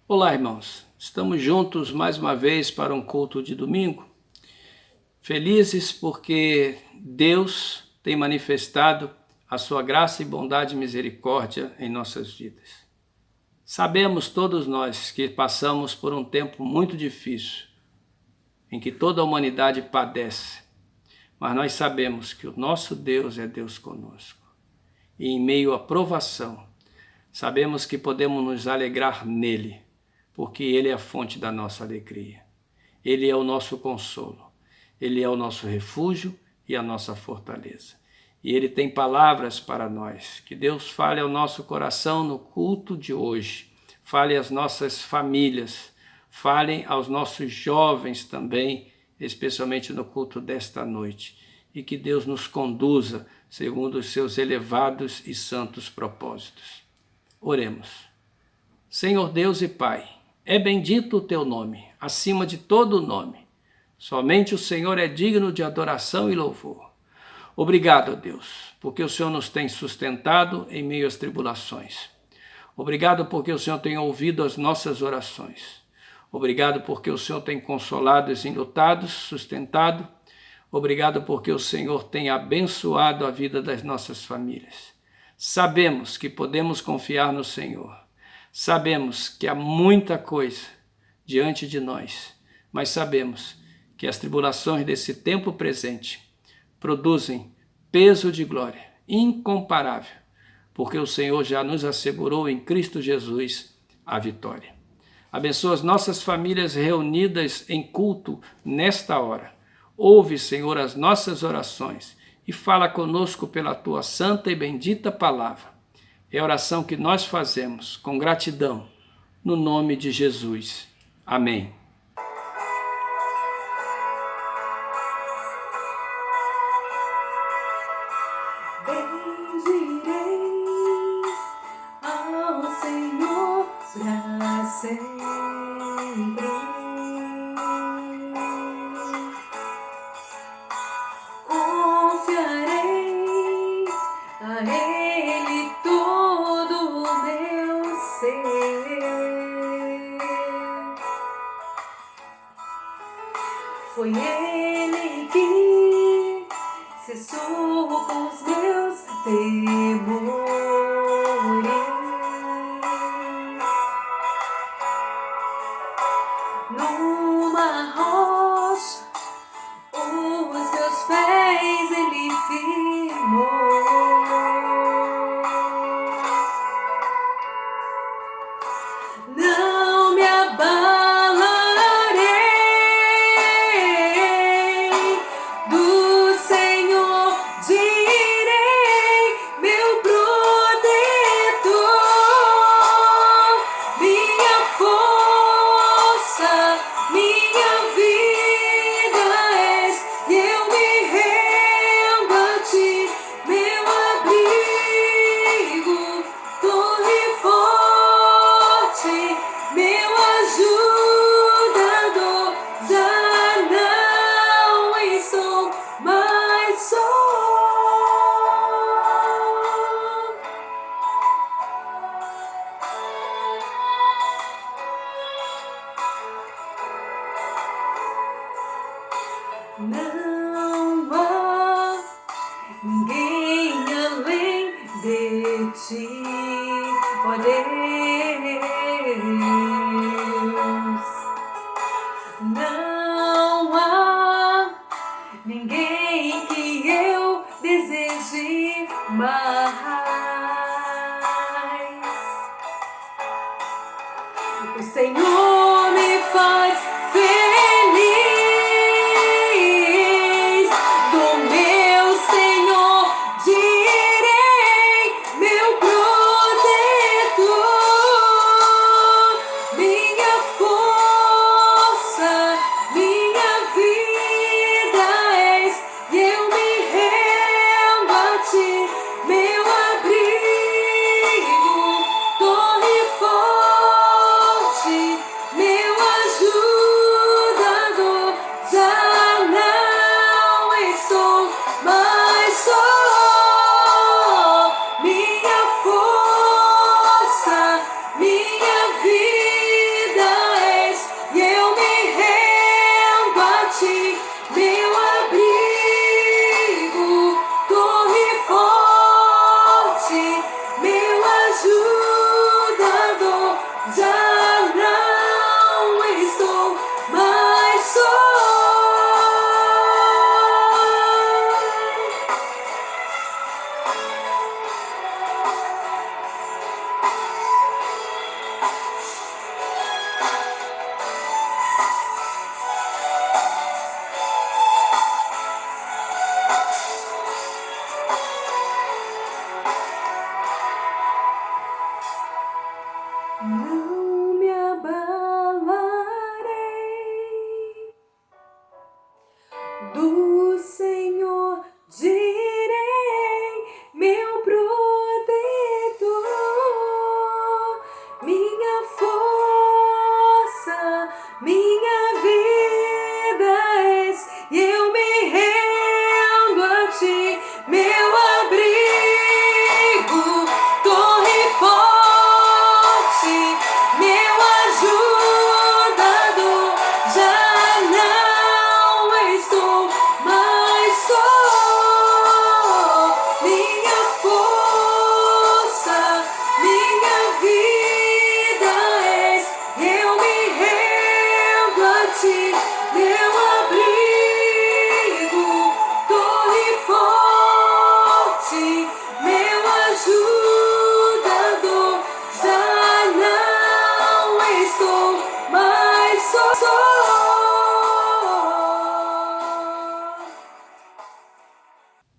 Olá, irmãos. Estamos juntos mais uma vez para um culto de domingo. Felizes porque Deus tem manifestado a sua graça e bondade e misericórdia em nossas vidas. Sabemos todos nós que passamos por um tempo muito difícil, em que toda a humanidade padece, mas nós sabemos que o nosso Deus é Deus conosco. E em meio à provação, sabemos que podemos nos alegrar nele, porque Ele é a fonte da nossa alegria. Ele é o nosso consolo. Ele é o nosso refúgio e a nossa fortaleza. E Ele tem palavras para nós. Que Deus fale ao nosso coração no culto de hoje. Fale às nossas famílias. Fale aos nossos jovens também, especialmente no culto desta noite. E que Deus nos conduza segundo os seus elevados e santos propósitos. Oremos. Senhor Deus e Pai, é bendito o teu nome, acima de todo nome. Somente o Senhor é digno de adoração e louvor. Obrigado, Deus, porque o Senhor nos tem sustentado em meio às tribulações. Obrigado porque o Senhor tem ouvido as nossas orações. Obrigado porque o Senhor tem consolado os enlutados, sustentado. Obrigado porque o Senhor tem abençoado a vida das nossas famílias. Sabemos que podemos confiar no Senhor. Sabemos que há muita coisa diante de nós, mas sabemos que as tribulações desse tempo presente produzem peso de glória incomparável, porque o Senhor já nos assegurou em Cristo Jesus a vitória. Abençoa as nossas famílias reunidas em culto nesta hora. Ouve, Senhor, as nossas orações e fala conosco pela tua santa e bendita palavra. É a oração que nós fazemos com gratidão, no nome de Jesus. Amém. Bendirei ao Senhor para sempre. Confiarei a Ele todo o meu ser. Foi Ele que cessou com os meus temores. Numa rocha, os meus pés Ele firmou. Não me abalarei, do Senhor direi, meu protetor, minha força, minha vida és, e eu me rendo a ti, meu abrigo, torre forte, meu ajudador, já não estou mais só. Não há ninguém além de ti, ó Deus. Não há ninguém que eu deseje mais. O Senhor me faz feliz, do meu Senhor direi, meu protetor, minha força, minha vida és, e eu me rendo a ti, meu abrigo, torre forte,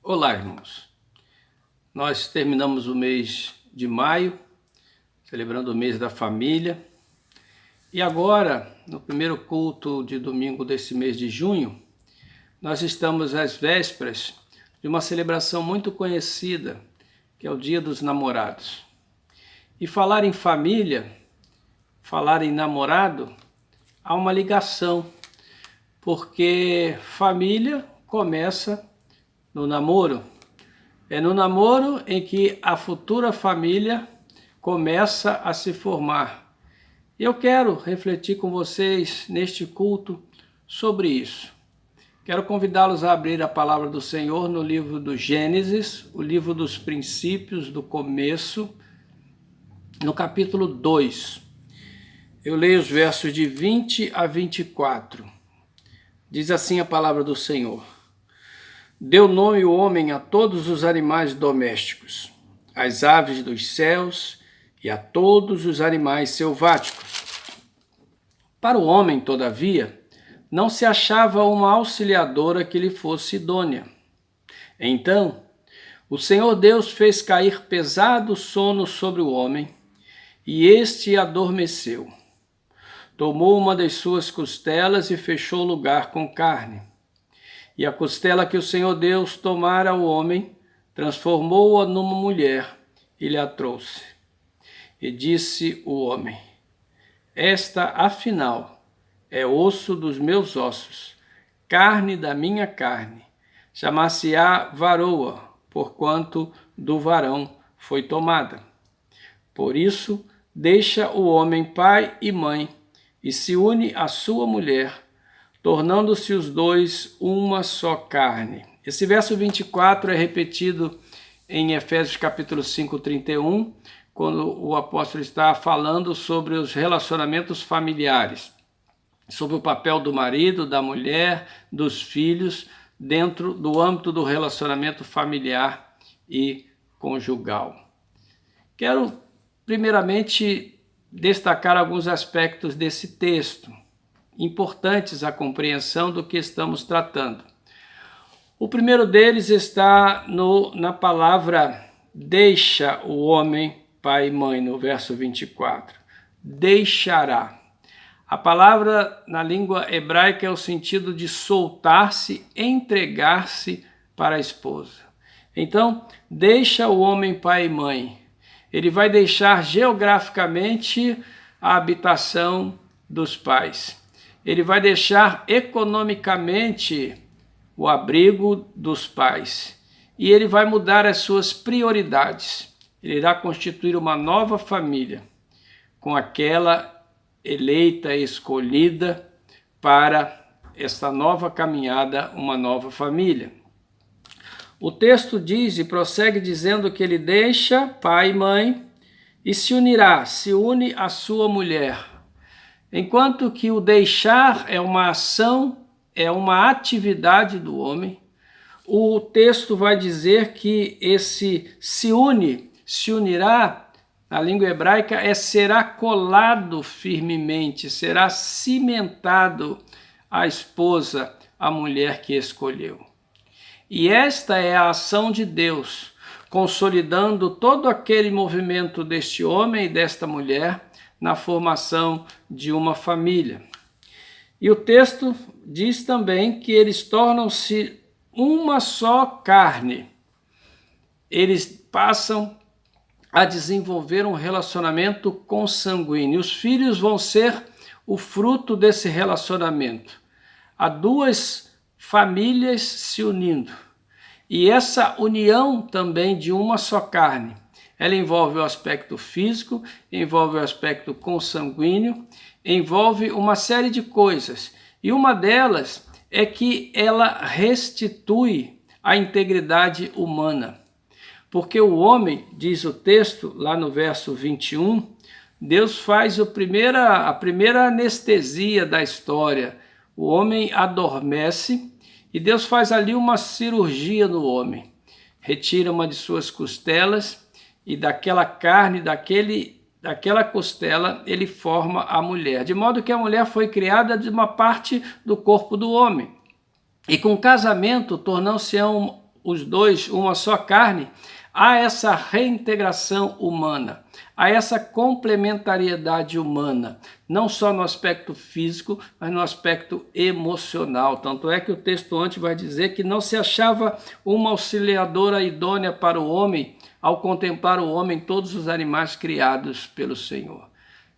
Olá, irmãos. Nós terminamos o mês de maio, celebrando o mês da família. E agora, no primeiro culto de domingo desse mês de junho, nós estamos às vésperas de uma celebração muito conhecida, que é o Dia dos Namorados. E falar em família, falar em namorado, há uma ligação, porque família começa no namoro. É no namoro em que a futura família começa a se formar. Eu quero refletir com vocês neste culto sobre isso. Quero convidá-los a abrir a palavra do Senhor no livro do Gênesis, o livro dos princípios, do começo, no capítulo 2. Eu leio os versos de 20 a 24. Diz assim a palavra do Senhor: Deu nome o homem a todos os animais domésticos, às aves dos céus e a todos os animais selváticos. Para o homem, todavia, não se achava uma auxiliadora que lhe fosse idônea. Então, o Senhor Deus fez cair pesado sono sobre o homem, e este adormeceu. Tomou uma das suas costelas e fechou o lugar com carne. E a costela que o Senhor Deus tomara ao homem, transformou-a numa mulher e lhe a trouxe. E disse o homem: Esta, afinal, é osso dos meus ossos, carne da minha carne. Chamar-se-á varoa, porquanto do varão foi tomada. Por isso, deixa o homem pai e mãe, e se une à sua mulher, tornando-se os dois uma só carne. Esse verso 24 é repetido em Efésios capítulo 5, 31, quando o apóstolo está falando sobre os relacionamentos familiares, sobre o papel do marido, da mulher, dos filhos, dentro do âmbito do relacionamento familiar e conjugal. Quero, primeiramente, destacar alguns aspectos desse texto, importantes à compreensão do que estamos tratando. O primeiro deles está na palavra deixa o homem pai e mãe, no verso 24. Deixará. A palavra na língua hebraica é o sentido de soltar-se, entregar-se para a esposa. Então, deixa o homem pai e mãe. Ele vai deixar geograficamente a habitação dos pais. Ele vai deixar economicamente o abrigo dos pais. E ele vai mudar as suas prioridades. Ele irá constituir uma nova família, com aquela eleita e escolhida para esta nova caminhada, uma nova família. O texto diz e prossegue dizendo que ele deixa pai e mãe e se une à sua mulher. Enquanto que o deixar é uma ação, é uma atividade do homem, o texto vai dizer que esse se unirá, na língua hebraica, será colado firmemente, será cimentado à esposa, a mulher que escolheu. E esta é a ação de Deus, consolidando todo aquele movimento deste homem e desta mulher na formação de uma família. E o texto diz também que eles tornam-se uma só carne. Eles passam a desenvolver um relacionamento consanguíneo. Os filhos vão ser o fruto desse relacionamento. Há duas famílias se unindo. E essa união também de uma só carne, ela envolve o aspecto físico, envolve o aspecto consanguíneo, envolve uma série de coisas. E uma delas é que ela restitui a integridade humana. Porque o homem, diz o texto lá no verso 21, Deus faz a primeira anestesia da história. O homem adormece e Deus faz ali uma cirurgia no homem. Retira uma de suas costelas e daquela carne, daquela costela, ele forma a mulher. De modo que a mulher foi criada de uma parte do corpo do homem. E com o casamento tornou-se os dois uma só carne, há essa reintegração humana, há essa complementariedade humana, não só no aspecto físico, mas no aspecto emocional. Tanto é que o texto antes vai dizer que não se achava uma auxiliadora idônea para o homem ao contemplar o homem todos os animais criados pelo Senhor.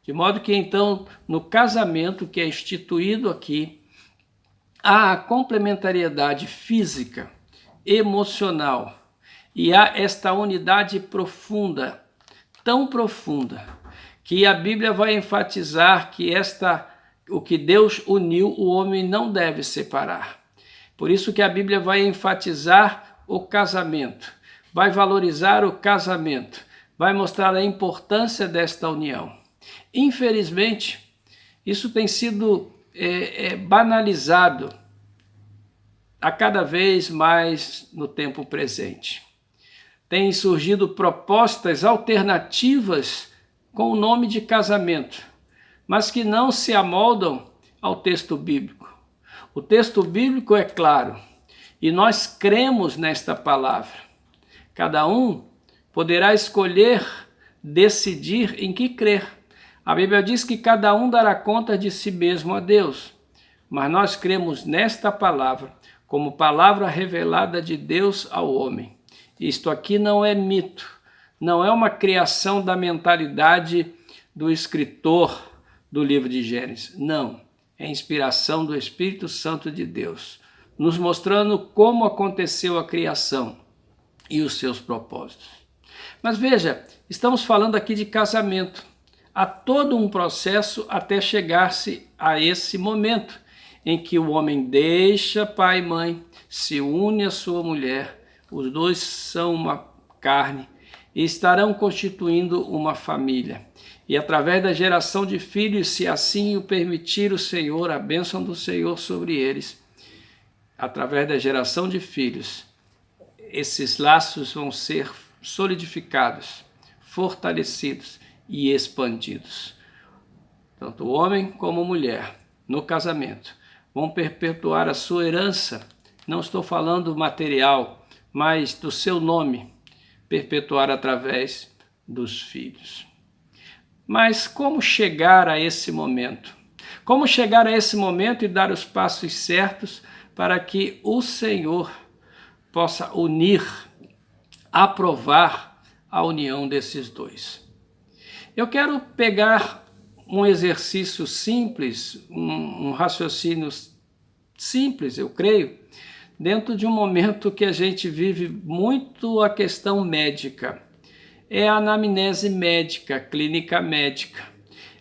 De modo que então, no casamento que é instituído aqui, há a complementariedade física, emocional, e há esta unidade profunda, tão profunda, que a Bíblia vai enfatizar que o que Deus uniu, o homem não deve separar. Por isso que a Bíblia vai enfatizar o casamento, vai valorizar o casamento, vai mostrar a importância desta união. Infelizmente, isso tem sido banalizado a cada vez mais no tempo presente. Têm surgido propostas alternativas com o nome de casamento, mas que não se amoldam ao texto bíblico. O texto bíblico é claro, e nós cremos nesta palavra. Cada um poderá escolher, decidir em que crer. A Bíblia diz que cada um dará conta de si mesmo a Deus, mas nós cremos nesta palavra como palavra revelada de Deus ao homem. Isto aqui não é mito, não é uma criação da mentalidade do escritor do livro de Gênesis. Não, é inspiração do Espírito Santo de Deus, nos mostrando como aconteceu a criação e os seus propósitos. Mas veja, estamos falando aqui de casamento. Há todo um processo até chegar-se a esse momento em que o homem deixa pai e mãe, se une à sua mulher, os dois são uma carne e estarão constituindo uma família. E através da geração de filhos, se assim o permitir o Senhor, a bênção do Senhor sobre eles, através da geração de filhos, esses laços vão ser solidificados, fortalecidos e expandidos. Tanto o homem como a mulher, no casamento, vão perpetuar a sua herança. Não estou falando material, mas do seu nome, perpetuar através dos filhos. Mas como chegar a esse momento? Como chegar a esse momento e dar os passos certos para que o Senhor possa unir, aprovar a união desses dois? Eu quero pegar um exercício simples, um raciocínio simples, eu creio, dentro de um momento que a gente vive muito a questão médica. É a anamnese médica, clínica médica.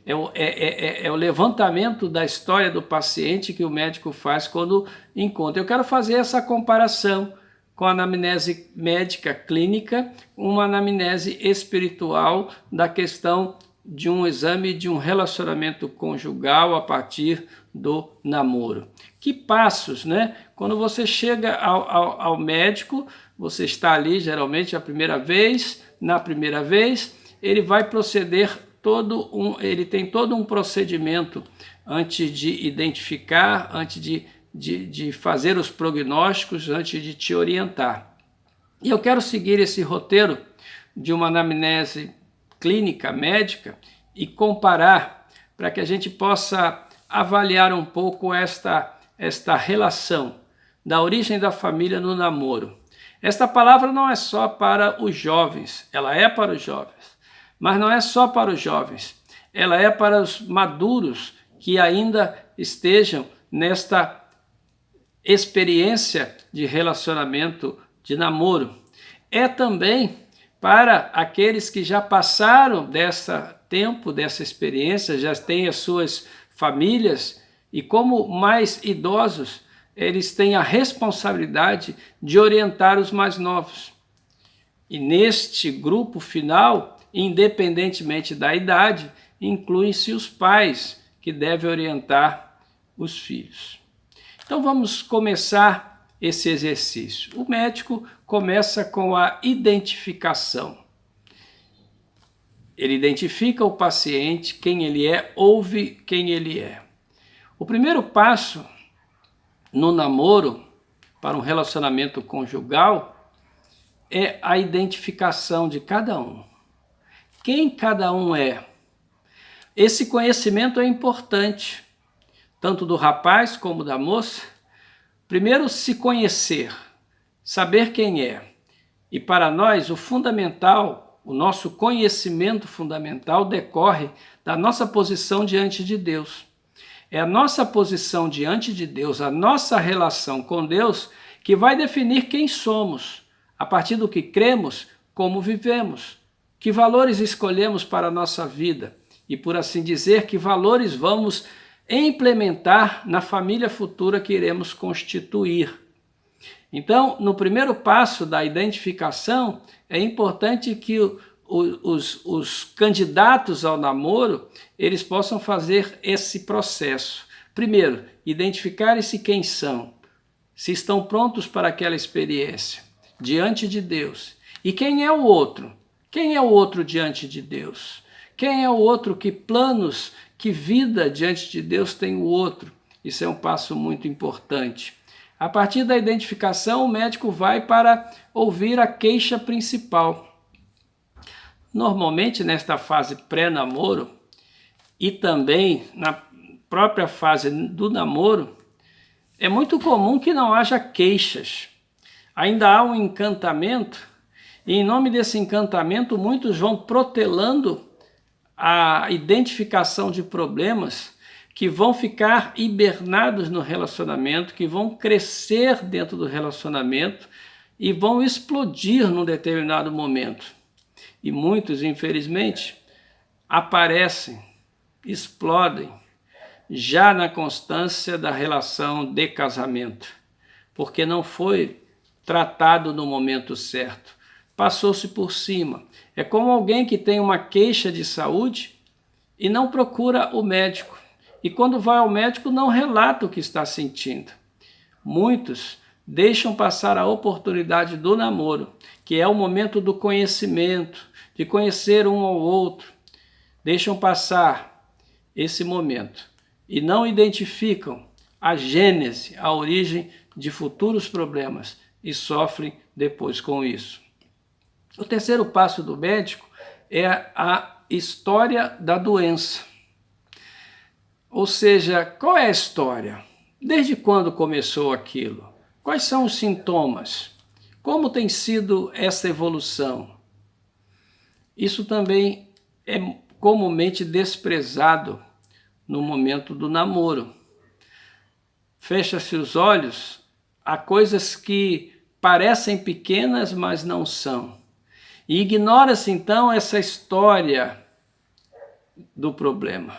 É o levantamento da história do paciente que o médico faz quando encontra. Eu quero fazer essa comparação com a anamnese médica clínica, uma anamnese espiritual da questão de um exame de um relacionamento conjugal a partir do namoro. Que passos, né? Quando você chega ao médico, você está ali geralmente a primeira vez, na primeira vez, ele vai proceder ele tem todo um procedimento antes de identificar, antes de fazer os prognósticos, antes de te orientar. E eu quero seguir esse roteiro de uma anamnese clínica, médica, e comparar para que a gente possa avaliar um pouco esta relação da origem da família no namoro. Esta palavra não é só para os jovens, ela é para os jovens, mas não é só para os jovens, ela é para os maduros que ainda estejam nesta experiência de relacionamento, de namoro. É também para aqueles que já passaram dessa tempo, dessa experiência, já têm as suas famílias e como mais idosos, eles têm a responsabilidade de orientar os mais novos. E neste grupo final, independentemente da idade, incluem-se os pais que devem orientar os filhos. Então vamos começar esse exercício. O médico começa com a identificação. Ele identifica o paciente, quem ele é, ouve quem ele é. O primeiro passo no namoro para um relacionamento conjugal é a identificação de cada um. Quem cada um é. Esse conhecimento é importante, tanto do rapaz como da moça. Primeiro, se conhecer, saber quem é. E para nós, o fundamental, o nosso conhecimento fundamental decorre da nossa posição diante de Deus. É a nossa posição diante de Deus, a nossa relação com Deus, que vai definir quem somos, a partir do que cremos, como vivemos, que valores escolhemos para a nossa vida e, por assim dizer, que valores vamos implementar na família futura que iremos constituir. Então, no primeiro passo da identificação, é importante que os candidatos ao namoro, eles possam fazer esse processo. Primeiro, identificarem-se quem são, se estão prontos para aquela experiência, diante de Deus. E quem é o outro? Quem é o outro diante de Deus? Quem é o outro? Que planos, que vida diante de Deus tem o outro? Isso é um passo muito importante. A partir da identificação, o médico vai para ouvir a queixa principal. Normalmente, nesta fase pré-namoro e também na própria fase do namoro, é muito comum que não haja queixas. Ainda há um encantamento, e em nome desse encantamento, muitos vão protelando a identificação de problemas que vão ficar hibernados no relacionamento, que vão crescer dentro do relacionamento e vão explodir num determinado momento. E muitos, infelizmente, aparecem, explodem, já na constância da relação de casamento, porque não foi tratado no momento certo, passou-se por cima. É como alguém que tem uma queixa de saúde e não procura o médico, e quando vai ao médico não relata o que está sentindo. Muitos deixam passar a oportunidade do namoro, que é o momento do conhecimento, de conhecer um ao outro. Deixam passar esse momento e não identificam a gênese, a origem de futuros problemas e sofrem depois com isso. O terceiro passo do médico é a história da doença. Ou seja, qual é a história? Desde quando começou aquilo? Quais são os sintomas? Como tem sido essa evolução? Isso também é comumente desprezado no momento do namoro. Fecha-se os olhos a coisas que parecem pequenas, mas não são. E ignora-se então essa história do problema.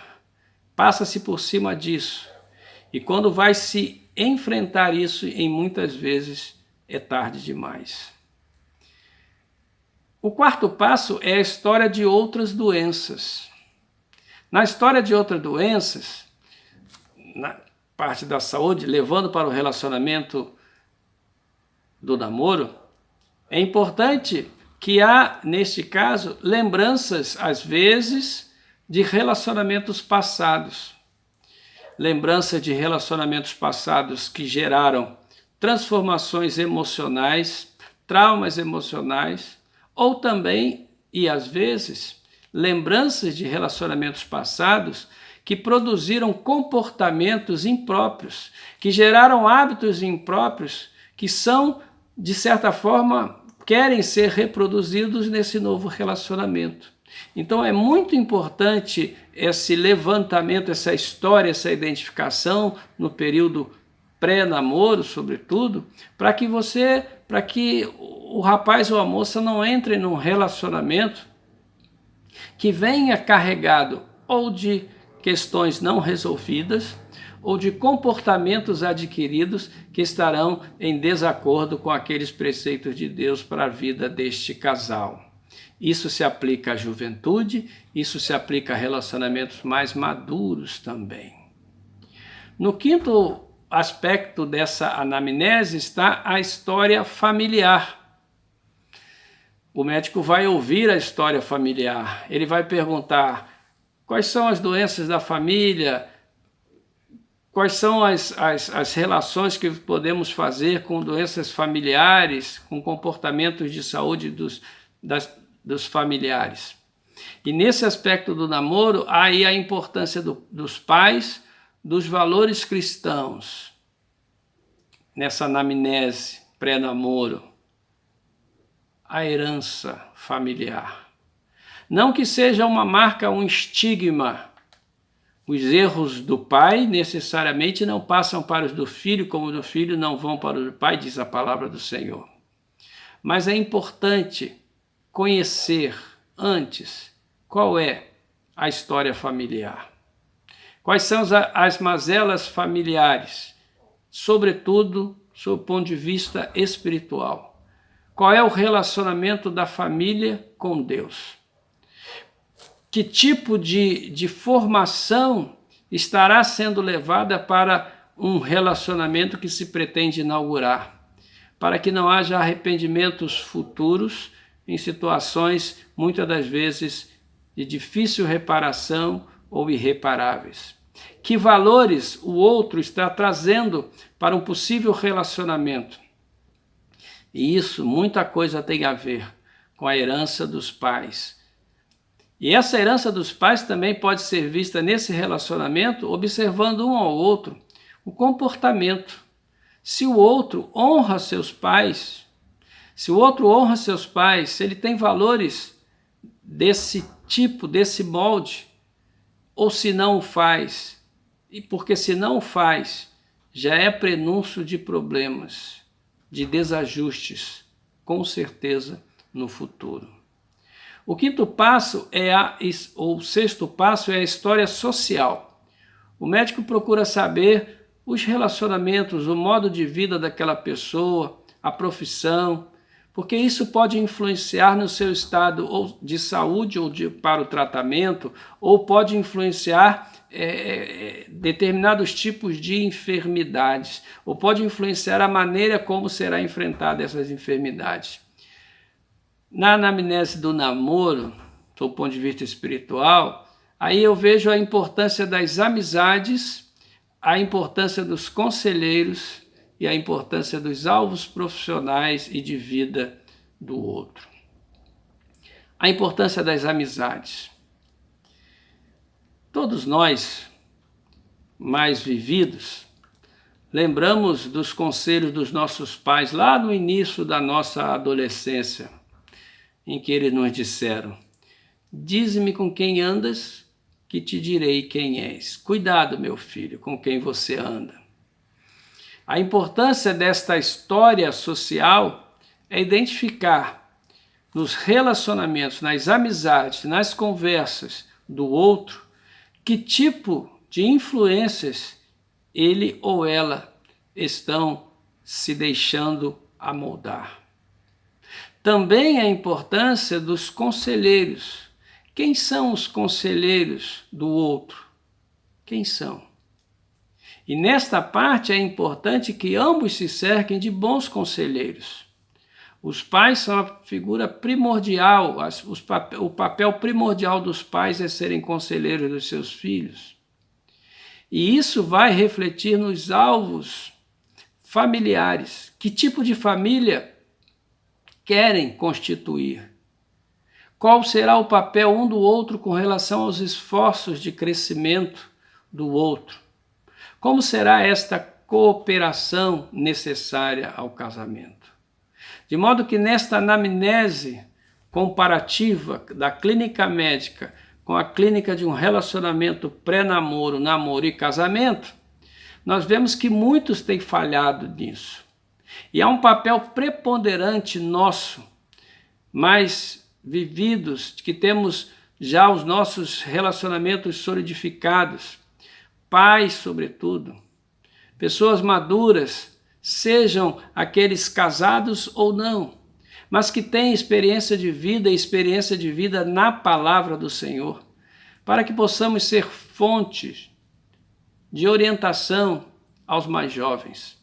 Passa-se por cima disso. E quando vai se enfrentar isso, em muitas vezes é tarde demais. O quarto passo é a história de outras doenças. Na história de outras doenças, na parte da saúde, levando para o relacionamento do namoro, é importante que há, neste caso, lembranças, às vezes, de relacionamentos passados. Lembrança de relacionamentos passados que geraram transformações emocionais, traumas emocionais, ou também, e às vezes, lembranças de relacionamentos passados que produziram comportamentos impróprios, que geraram hábitos impróprios, que são, de certa forma, querem ser reproduzidos nesse novo relacionamento. Então é muito importante esse levantamento, essa história, essa identificação no período pré-namoro, sobretudo, para que o rapaz ou a moça não entre num relacionamento que venha carregado ou de questões não resolvidas ou de comportamentos adquiridos que estarão em desacordo com aqueles preceitos de Deus para a vida deste casal. Isso se aplica à juventude, isso se aplica a relacionamentos mais maduros também. No quinto aspecto dessa anamnese está a história familiar. O médico vai ouvir a história familiar, ele vai perguntar quais são as doenças da família, quais são as relações que podemos fazer com doenças familiares, com comportamentos de saúde dos familiares. E nesse aspecto do namoro, há aí a importância dos pais, dos valores cristãos, nessa anamnese, pré-namoro, a herança familiar. Não que seja uma marca, um estigma. Os erros do pai necessariamente não passam para os do filho, como do filho não vão para o do pai, diz a palavra do Senhor. Mas é importante conhecer antes qual é a história familiar. Quais são as mazelas familiares, sobretudo sob o ponto de vista espiritual. Qual é o relacionamento da família com Deus? Que tipo de formação estará sendo levada para um relacionamento que se pretende inaugurar, para que não haja arrependimentos futuros em situações, muitas das vezes, de difícil reparação ou irreparáveis. Que valores o outro está trazendo para um possível relacionamento? E isso, muita coisa tem a ver com a herança dos pais. E essa herança dos pais também pode ser vista nesse relacionamento, observando um ao outro o comportamento. Se o outro honra seus pais, se ele tem valores desse tipo, desse molde, ou se não o faz, e porque se não o faz, já é prenúncio de problemas, de desajustes, com certeza, no futuro. O quinto passo o sexto passo é a história social. O médico procura saber os relacionamentos, o modo de vida daquela pessoa, a profissão, porque isso pode influenciar no seu estado ou de saúde ou para o tratamento, ou pode influenciar determinados tipos de enfermidades, ou pode influenciar a maneira como será enfrentada essas enfermidades. Na anamnese do namoro, do ponto de vista espiritual, aí eu vejo a importância das amizades, a importância dos conselheiros e a importância dos alvos profissionais e de vida do outro. A importância das amizades. Todos nós, mais vividos, lembramos dos conselhos dos nossos pais lá no início da nossa adolescência, em que eles nos disseram: dize-me com quem andas, que te direi quem és. Cuidado, meu filho, com quem você anda. A importância desta história social é identificar nos relacionamentos, nas amizades, nas conversas do outro, que tipo de influências ele ou ela estão se deixando amoldar. Também a importância dos conselheiros. Quem são os conselheiros do outro? Quem são? E nesta parte é importante que ambos se cerquem de bons conselheiros. Os pais são a figura primordial, o papel primordial dos pais é serem conselheiros dos seus filhos. E isso vai refletir nos alvos familiares. Que tipo de família querem constituir? Qual será o papel um do outro com relação aos esforços de crescimento do outro? Como será esta cooperação necessária ao casamento? De modo que nesta anamnese comparativa da clínica médica com a clínica de um relacionamento pré-namoro, namoro e casamento, nós vemos que muitos têm falhado nisso. E há um papel preponderante nosso, mais vividos, que temos já os nossos relacionamentos solidificados, pais, sobretudo, pessoas maduras, sejam aqueles casados ou não, mas que têm experiência de vida na palavra do Senhor, para que possamos ser fontes de orientação aos mais jovens.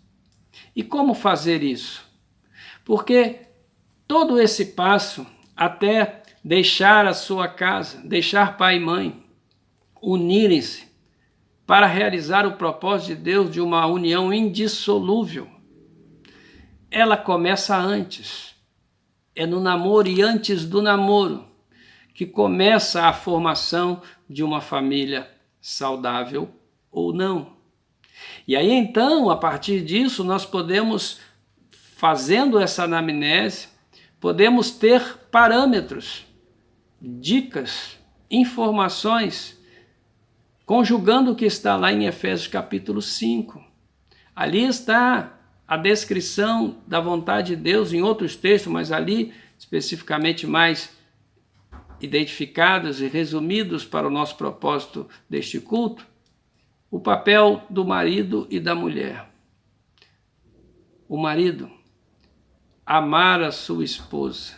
E como fazer isso? Porque todo esse passo até deixar a sua casa, deixar pai e mãe, unirem-se, para realizar o propósito de Deus de uma união indissolúvel, ela começa antes. É no namoro e antes do namoro que começa a formação de uma família saudável ou não. E aí então, a partir disso, nós podemos, fazendo essa anamnese, podemos ter parâmetros, dicas, informações, conjugando o que está lá em Efésios capítulo 5. Ali está a descrição da vontade de Deus em outros textos, mas ali especificamente mais identificados e resumidos para o nosso propósito deste culto, o papel do marido e da mulher. O marido, amar a sua esposa,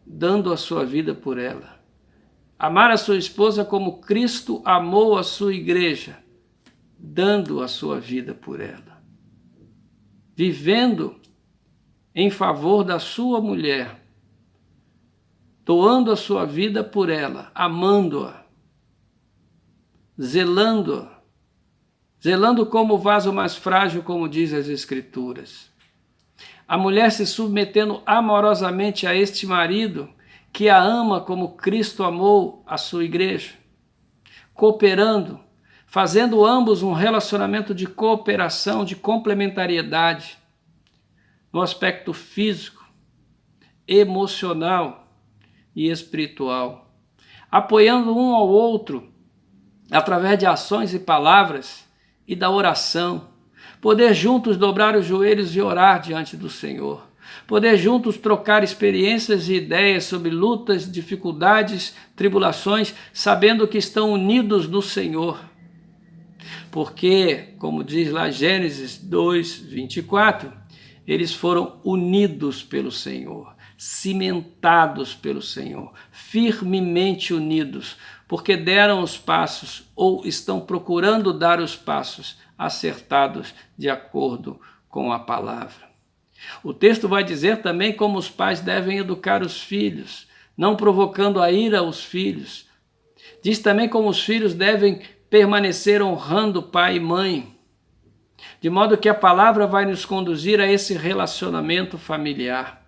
dando a sua vida por ela. Amar a sua esposa como Cristo amou a sua igreja, dando a sua vida por ela. Vivendo em favor da sua mulher, doando a sua vida por ela, amando-a, zelando como o vaso mais frágil, como diz as Escrituras. A mulher se submetendo amorosamente a este marido, que a ama como Cristo amou a sua igreja, cooperando, fazendo ambos um relacionamento de cooperação, de complementariedade, no aspecto físico, emocional e espiritual, apoiando um ao outro através de ações e palavras e da oração, poder juntos dobrar os joelhos e orar diante do Senhor, poder juntos trocar experiências e ideias sobre lutas, dificuldades, tribulações, sabendo que estão unidos no Senhor. Porque, como diz lá Gênesis 2:24, eles foram unidos pelo Senhor, cimentados pelo Senhor, firmemente unidos, porque deram os passos ou estão procurando dar os passos acertados de acordo com a palavra. O texto vai dizer também como os pais devem educar os filhos, não provocando a ira aos filhos. Diz também como os filhos devem permanecer honrando pai e mãe, de modo que a palavra vai nos conduzir a esse relacionamento familiar.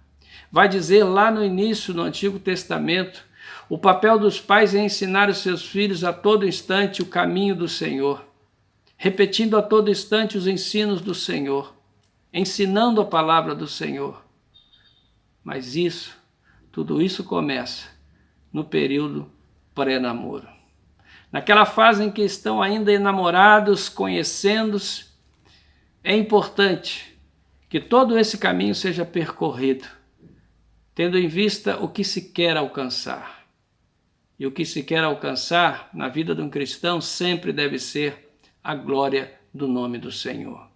Vai dizer lá no início, no Antigo Testamento, o papel dos pais é ensinar os seus filhos a todo instante o caminho do Senhor, repetindo a todo instante os ensinos do Senhor, ensinando a palavra do Senhor. Mas tudo isso começa no período pré-namoro. Naquela fase em que estão ainda enamorados, conhecendo-se, é importante que todo esse caminho seja percorrido, tendo em vista o que se quer alcançar. E o que se quer alcançar na vida de um cristão sempre deve ser a glória do nome do Senhor.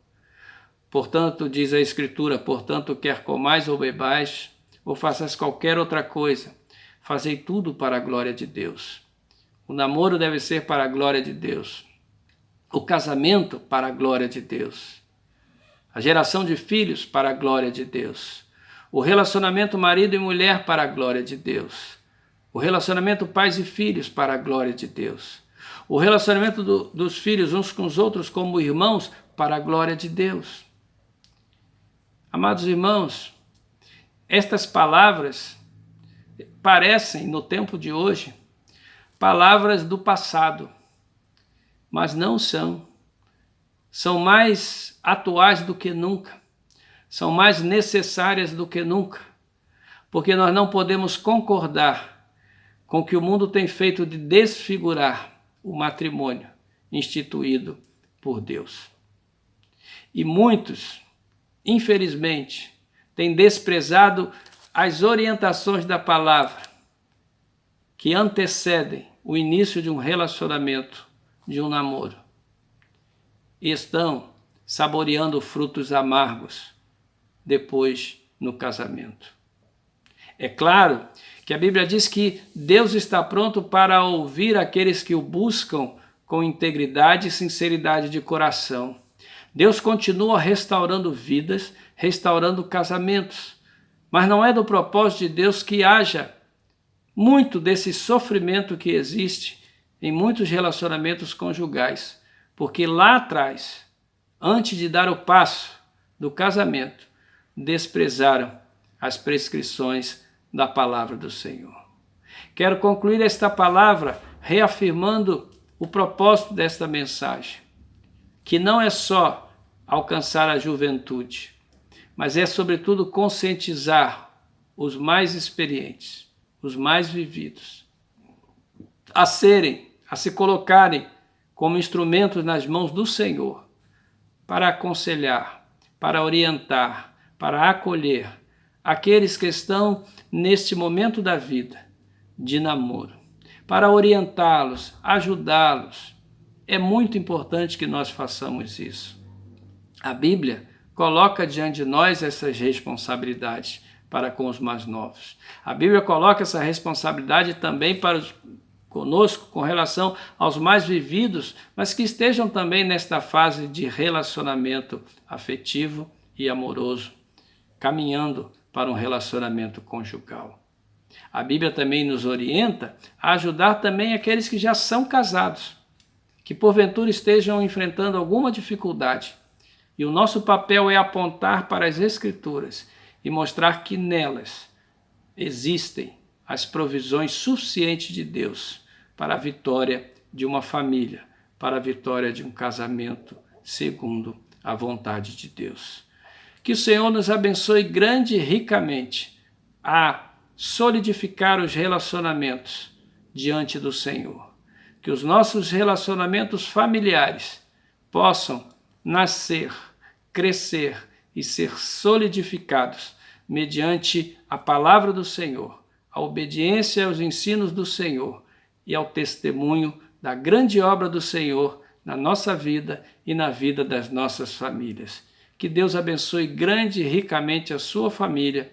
Portanto, diz a Escritura, portanto, quer comais ou bebais, ou faças qualquer outra coisa, fazei tudo para a glória de Deus. O namoro deve ser para a glória de Deus. O casamento para a glória de Deus. A geração de filhos para a glória de Deus. O relacionamento marido e mulher para a glória de Deus. O relacionamento pais e filhos para a glória de Deus. O relacionamento dos filhos uns com os outros como irmãos para a glória de Deus. Amados irmãos, estas palavras parecem, no tempo de hoje, palavras do passado, mas não são. São mais atuais do que nunca, são mais necessárias do que nunca, porque nós não podemos concordar com o que o mundo tem feito de desfigurar o matrimônio instituído por Deus. E muitos, infelizmente, têm desprezado as orientações da palavra que antecedem o início de um relacionamento, de um namoro. E estão saboreando frutos amargos depois no casamento. É claro que a Bíblia diz que Deus está pronto para ouvir aqueles que o buscam com integridade e sinceridade de coração. Deus continua restaurando vidas, restaurando casamentos, mas não é do propósito de Deus que haja muito desse sofrimento que existe em muitos relacionamentos conjugais, porque lá atrás, antes de dar o passo do casamento, desprezaram as prescrições da palavra do Senhor. Quero concluir esta palavra reafirmando o propósito desta mensagem, que não é só alcançar a juventude, mas é sobretudo conscientizar os mais experientes, os mais vividos, a se colocarem como instrumentos nas mãos do Senhor, para aconselhar, para orientar, para acolher aqueles que estão neste momento da vida de namoro, para orientá-los, ajudá-los. É muito importante que nós façamos isso. A Bíblia coloca diante de nós essas responsabilidades para com os mais novos. A Bíblia coloca essa responsabilidade também conosco com relação aos mais vividos, mas que estejam também nesta fase de relacionamento afetivo e amoroso, caminhando para um relacionamento conjugal. A Bíblia também nos orienta a ajudar também aqueles que já são casados, que porventura estejam enfrentando alguma dificuldade. E o nosso papel é apontar para as Escrituras e mostrar que nelas existem as provisões suficientes de Deus para a vitória de uma família, para a vitória de um casamento segundo a vontade de Deus. Que o Senhor nos abençoe grande e ricamente a solidificar os relacionamentos diante do Senhor. Que os nossos relacionamentos familiares possam nascer, crescer e ser solidificados mediante a palavra do Senhor, a obediência aos ensinos do Senhor e ao testemunho da grande obra do Senhor na nossa vida e na vida das nossas famílias. Que Deus abençoe grande e ricamente a sua família,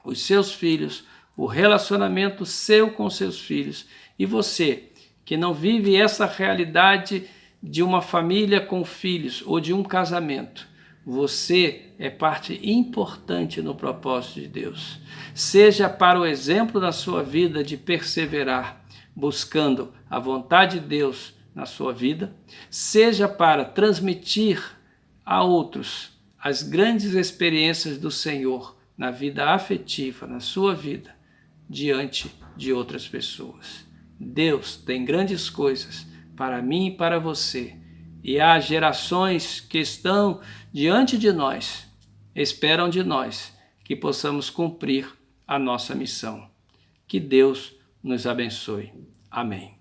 os seus filhos, o relacionamento seu com seus filhos. E você, que não vive essa realidade de uma família com filhos ou de um casamento, você é parte importante no propósito de Deus. Seja para o exemplo da sua vida de perseverar, buscando a vontade de Deus na sua vida, seja para transmitir a outros as grandes experiências do Senhor na vida afetiva, na sua vida, diante de outras pessoas. Deus tem grandes coisas para mim e para você, e há gerações que estão diante de nós, esperam de nós que possamos cumprir a nossa missão. Que Deus nos abençoe. Amém.